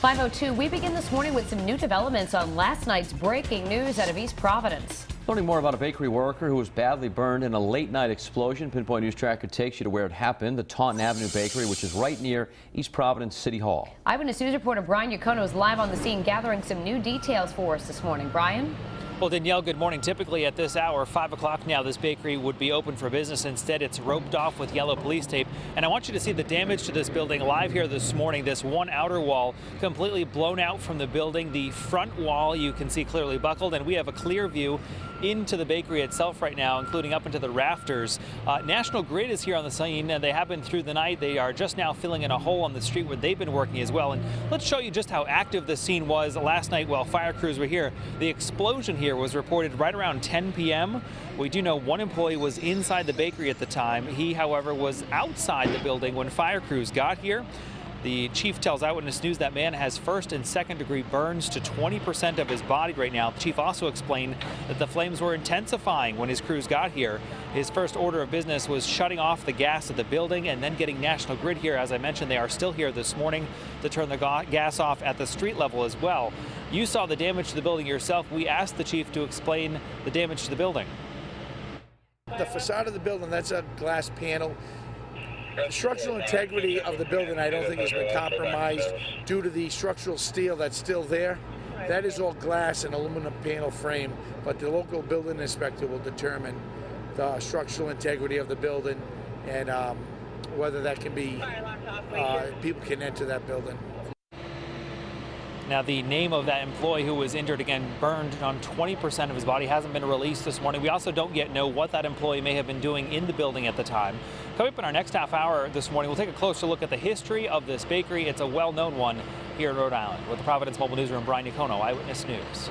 5:02, we begin this morning with some new developments on last night's breaking news out of East Providence. Learning more about a bakery worker who was badly burned in a late-night explosion. Pinpoint News Tracker takes you to where it happened, the Taunton Avenue Bakery, which is right near East Providence City Hall. Eyewitness News reporter Brian Yacono is live on the scene, gathering some new details for us this morning. Brian? Well, Danielle, good morning. Typically at this hour, 5 o'clock now, this bakery would be open for business. Instead, it's roped off with yellow police tape. And I want you to see the damage to this building live here this morning. This one outer wall completely blown out from the building. The front wall you can see clearly buckled, and we have a clear view into the bakery itself right now, including up into the rafters. National Grid is here on the scene, and they have been through the night. They are just now filling in a hole on the street where they've been working as well. And let's show you just how active the scene was last night while fire crews were here. The explosion here was reported right around 10 p.m. We do know one employee was inside the bakery at the time. He, however, was outside the building when fire crews got here. The chief tells Eyewitness News that man has first and second degree burns to 20% of his body right now. The chief also explained that the flames were intensifying when his crews got here. His first order of business was shutting off the gas at the building and then getting National Grid here. As I mentioned, they are still here this morning to turn the gas off at the street level as well. You saw the damage to the building yourself. We asked the chief to explain the damage to the building. The facade of the building, that's a glass panel. The structural integrity of the building, I don't think, has been compromised due to the structural steel that's still there. That is all glass and aluminum panel frame, but the local building inspector will determine the structural integrity of the building and whether that can be, people can enter that building. Now, the name of that employee who was injured, again, burned on 20% of his body, hasn't been released this morning. We also don't yet know what that employee may have been doing in the building at the time. Coming up in our next half hour this morning, we'll take a closer look at the history of this bakery. It's a well-known one here in Rhode Island. With the Providence Mobile Newsroom, Brian Yacono, Eyewitness News.